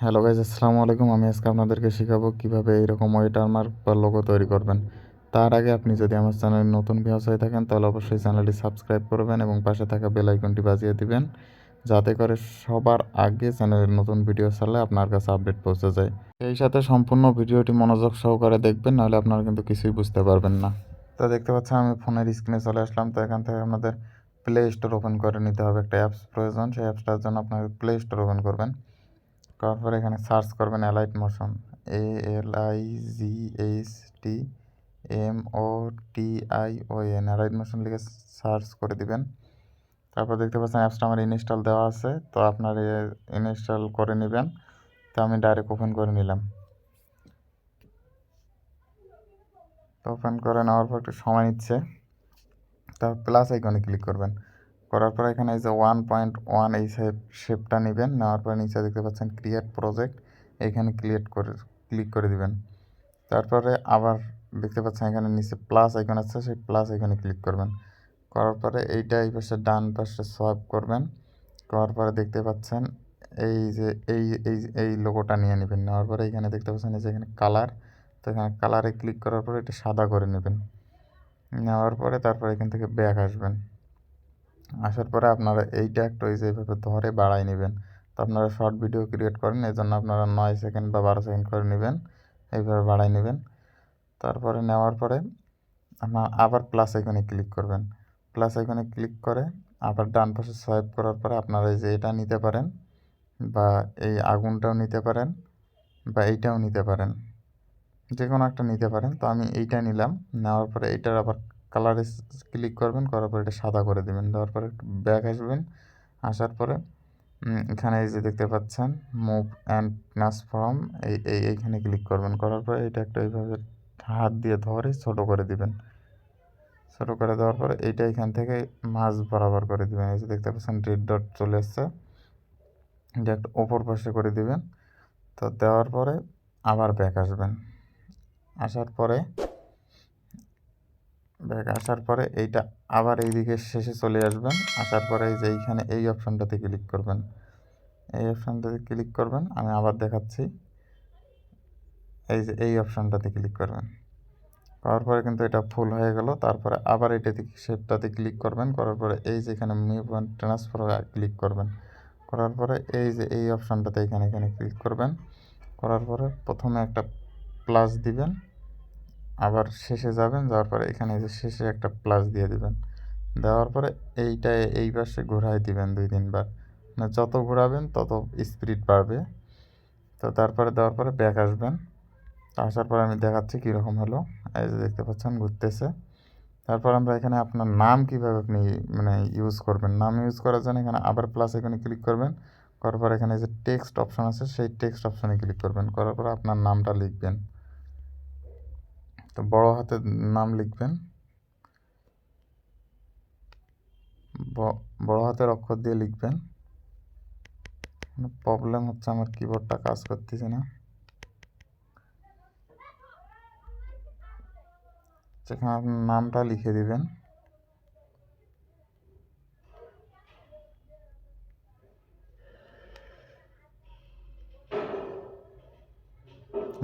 Hello guys, আসসালামু আলাইকুম। আমি আজকে আপনাদেরকে শেখাবো কীভাবে এইরকম ওয়াটারমার্ক বা লোগো তৈরি করবেন। তার আগে আপনি যদি আমার চ্যানেলে নতুন ভিউয়ার্স হয়ে থাকেন তাহলে অবশ্যই চ্যানেলটি সাবস্ক্রাইব করবেন এবং পাশে থাকা বেল আইকনটি বাজিয়ে দিবেন, যাতে করে সবার আগে চ্যানেলের নতুন ভিডিও ছাড়লে আপনার কাছে আপডেট পৌঁছে যায়। এই সাথে সম্পূর্ণ ভিডিওটি মনোযোগ সহকারে দেখবেন, নাহলে আপনারা কিন্তু কিছুই বুঝতে পারবেন না। তো দেখতে পাচ্ছেন আমি ফোনের স্ক্রিনে চলে আসলাম। তো এখান থেকে আপনাদের প্লে স্টোর ওপেন করে নিতে হবে। একটা অ্যাপস প্রয়োজন, সেই অ্যাপসটার জন্য আপনাদের প্লে স্টোর ওপেন করবেন। করার পরে এখানে সার্চ করবেন allied motion, ALIGHTMOTION, allied motion লিখে সার্চ করে দিবেন। তারপর দেখতে পাচ্ছেন অ্যাপসটা আমার ইনস্টল দেওয়া আছে, তো আপনার ইনস্টল করে নেবেন। তো আমি ডাইরেক্ট ওপেন করে নিলাম। তো ওপেন করে নেওয়ার পর একটু সময় নিচ্ছে। তারপর প্লাস আইকনে ক্লিক করবেন। করার পর এখানে এই যে 1.1 এই শেপটা নেবেন। নেওয়ার পর নিচে দেখতে পাচ্ছেন ক্রিয়েট প্রজেক্ট, এইখানে ক্লিক করে দিবেন। তারপরে আবার দেখতে পাচ্ছেন এখানে নিচে প্লাস আইকন আছে, সেই প্লাস আইকনে ক্লিক করবেন। করার পরে এইটা এই পাশে ডান পাশে সোয়াইপ করবেন। করার পরে দেখতে পাচ্ছেন এই যে এই লোগোটা নিয়ে নেবেন। নেওয়ার পরে এখানে দেখতে পাচ্ছেন এই যে এখানে কালার, তো এখানে কালারে ক্লিক করার পরে এটা সাদা করে নেবেন। নেওয়ার পরে তারপরে এখান থেকে ব্যাক আসবেন। আসার পরে আপনারা এইটা একটু এই যে এইভাবে ধরে বাড়াই নেবেন। তো আপনারা শর্ট ভিডিও ক্রিয়েট করেন, এই জন্য আপনারা 9 সেকেন্ড বা 12 সেকেন্ড করে নেবেন, এইভাবে বাড়াই নেবেন। তারপরে নেওয়ার পরে আপনার আবার প্লাস আইকনে ক্লিক করবেন। প্লাস আইকনে ক্লিক করে আবার ডান পাশে সোয়াইপ করার পরে আপনারা এই যে এটা নিতে পারেন, বা এই আগুনটাও নিতে পারেন, বা এইটাও নিতে পারেন, যে কোনো একটা নিতে পারেন। তো আমি এইটা নিলাম। নেওয়ার পরে এইটার আবার কালারে ক্লিক করবেন, করার পরে এটা সাদা করে দেবেন। দেওয়ার পরে একটু ব্যাক আসবেন। আসার পরে এখানে এই যে দেখতে পাচ্ছেন মুভ অ্যান্ড ট্রান্সফর্ম, এইখানে ক্লিক করবেন। করার পরে এটা একটা এইভাবে হাত দিয়ে ধরে ছোটো করে দিবেন। ছোটো করে দেওয়ার পরে এইটা এখান থেকে মাঝ বরাবর করে দিবেন। এই যে দেখতে পাচ্ছেন রেড ডট চলে আসছে, এটা একটা ওপর পাশে করে দিবেন। তো দেওয়ার পরে আবার ব্যাক আসবেন। আসার পরে এইটা আবার এইদিকে শেষে চলে আসবেন। আসার পরে এই যে এইখানে এই অপশানটাতে ক্লিক করবেন। এই অপশানটাতে ক্লিক করবেন, আমি আবার দেখাচ্ছি। এই যে এই অপশানটাতে ক্লিক করবেন। করার পরে কিন্তু এটা ফুল হয়ে গেল। তারপরে আবার এটাতে শেপটাতে ক্লিক করবেন। করার পরে এই যে এখানে মুভ অ্যান্ড ট্রান্সফার ক্লিক করবেন। করার পরে এই যে এই অপশানটাতে এখানে ক্লিক করবেন। করার পরে প্রথমে একটা প্লাস দিবেন, আবার শেষে যাবেন, যাওয়ার পরে এখানে যে শেষে একটা প্লাস দিয়ে দিবেন। দেওয়ার পরে এইটা এই পাশে ঘোরাই দিবেন 2-3 বার, মানে যত ঘোরাবেন তত স্পিড বাড়বে। তো তারপরে দেওয়ার পরে ব্যাক আসবেন। আসার পরে আমি দেখাচ্ছি কীরকম হলো। এই যে দেখতে পাচ্ছেন ঘুরতেছে। তারপর আমরা এখানে আপনার নাম কীভাবে আপনি মানে ইউজ করবেন, নাম ইউজ করার জন্য এখানে আবার প্লাস এখানে ক্লিক করবেন। করার পর এখানে যে টেক্সট অপশান আছে, সেই টেক্সট অপশানে ক্লিক করবেন। করার পর আপনার নামটা লিখবেন। তো বড় হাতের নাম লিখবেন, বড় হাতের অক্ষর দিয়ে লিখবেন। প্রবলেম হচ্ছে, আমার কিবোর্ডটা কাজ করতেছে না। সেখানে আপনার নামটা লিখে দিবেন।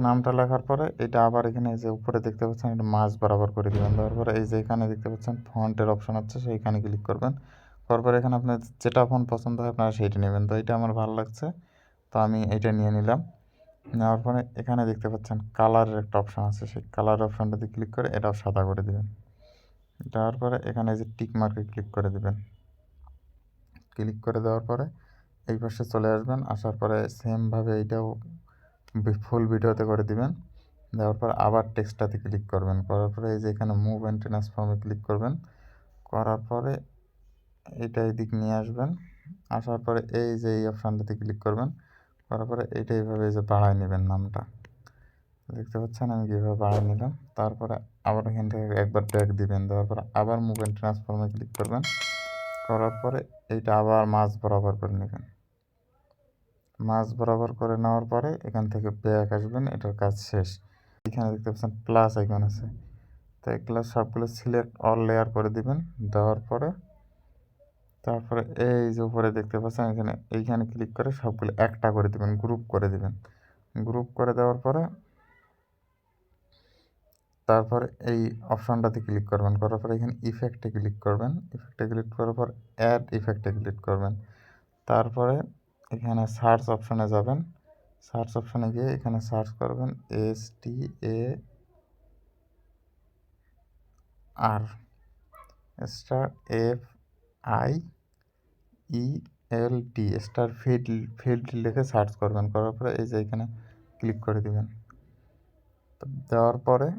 নামটা লেখার পরে এটা আবার এখানে যে উপরে দেখতে পাচ্ছেন এটা মাঝ বরাবর করে দেবেন। দেওয়ার পরে এই যে এখানে দেখতে পাচ্ছেন ফন্টের অপশন আছে, সেইখানে ক্লিক করবেন। তারপরে এখানে আপনার যেটা ফন্ট পছন্দ হয় আপনারা সেইটা নেবেন। তো এটা আমার ভালো লাগছে, তো আমি এটা নিয়ে নিলাম। নেওয়ার পরে এখানে দেখতে পাচ্ছেন কালারের একটা অপশান আছে, সেই কালার অপশানটাতে ক্লিক করে এটাও সাদা করে দেবেন। দেওয়ার পরে এখানে যে টিক মার্কে ক্লিক করে দেবেন। ক্লিক করে দেওয়ার পরে এই পাশে চলে আসবেন। আসার পরে সেমভাবে এইটাও ফুল ভিডিওতে করে দিবেন। দেওয়ার পর আবার টেক্সটটাতে ক্লিক করবেন। করার পরে এই যে এখানে মুভ অ্যান্ড ট্রান্সফর্মে ক্লিক করবেন। করার পরে এইটা এদিক নিয়ে আসবেন। আসার পরে এই যে এই অপশানটাতে ক্লিক করবেন। করার পরে এইটা এইভাবে এই যে বাড়ায় নেবেন নামটা। দেখতে পাচ্ছেন আমি কীভাবে বাড়ায় নিলাম। তারপরে আবার এখান থেকে একবার ব্যাক দিবেন। দেওয়ার পরে আবার মুভ অ্যান্ড ট্রান্সফর্মে ক্লিক করবেন। করার পরে এইটা আবার মাঝ বরাবর করে নেবেন। মাঝ বরাবর করে নেওয়ার পরে এখান থেকে ব্যাক আসবেন, এটার কাজ শেষ। এখানে দেখতে পাচ্ছেন প্লাস আইকন আছে, তো এগুলো সবগুলো সিলেক্ট অল লেয়ার করে দিবেন। দেওয়ার পরে তারপরে এই যে উপরে দেখতে পাচ্ছেন এইখানে ক্লিক করে সবগুলো একটা করে দেবেন, গ্রুপ করে দেবেন। গ্রুপ করে দেওয়ার পরে তারপরে এই অপশনটাতে ক্লিক করবেন, করার পরে এখানে ইফেক্টে ক্লিক করবেন। ইফেক্টে ক্লিক করার পর অ্যাড ইফেক্টে ক্লিক করবেন। তারপরে এখানে সার্চ অপশনে যাবেন। সার্চ অপশনে গিয়ে এখানে সার্চ করবেন STAR star FIELT star field লিখে সার্চ করবেন। করার পরে এই যে এখানে ক্লিক করে দিবেন। দেওয়ার পরে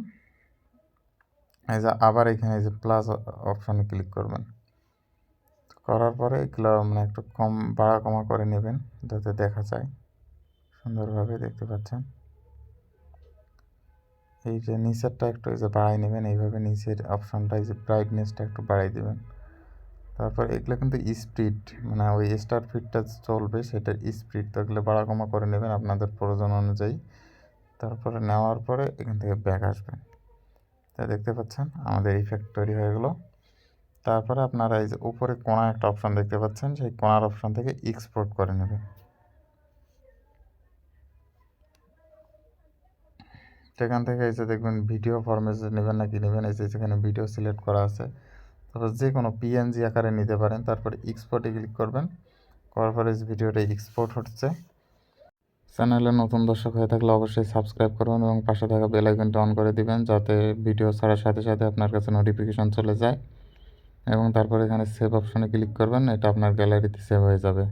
এই যে আবার এখানে এই যে প্লাস অপশনে ক্লিক করবেন। করার পরে এগুলো মানে একটু কম বাড়া কমা করে নেবেন যাতে দেখা যায় সুন্দরভাবে। দেখতে পাচ্ছেন এই যে নিচেরটা একটু এই যে বাড়াই নেবেন, এইভাবে নিচের অপশনটা এই যে ব্রাইটনেসটা একটু বাড়াই দেবেন। তারপর এগুলো কিন্তু স্পিড মানে ওই স্টার ফিডটা চলবে সেটার স্পিড, তো এগুলো বাড়া কমা করে নেবেন আপনাদের প্রয়োজন অনুযায়ী। তারপরে নেওয়ার পরে এখান থেকে ব্যাক আসবেন। তা দেখতে পাচ্ছেন আমাদের ইফেক্ট তৈরি হয়ে গেলো। তারপরে আপনারা এই যে উপরে কোণা একটা অপশান দেখতে পাচ্ছেন, সেই কোণার অপশান থেকে এক্সপোর্ট করে নেবেন। সেখান থেকে এই যে দেখবেন ভিডিও ফরম্যাটে নেবেন নাকি নেবেন, এই যে যেখানে ভিডিও সিলেক্ট করা আছে, তারপর যে কোনো PNG আকারে নিতে পারেন। তারপরে এক্সপোর্টে ক্লিক করবেন, করার পরে ভিডিওটা এক্সপোর্ট হচ্ছে। চ্যানেলে নতুন দর্শক হয়ে থাকলে অবশ্যই সাবস্ক্রাইব করবেন এবং পাশে থাকা বেল আইকনটা অন করে দিবেন যাতে ভিডিও ছাড়ার সাথে সাথে আপনার কাছে নোটিফিকেশন চলে যায়। এবং তারপর এখানে সেভ অপশনে ক্লিক করবেন, এটা আপনার গ্যালারিতে সেভ হয়ে যাবে।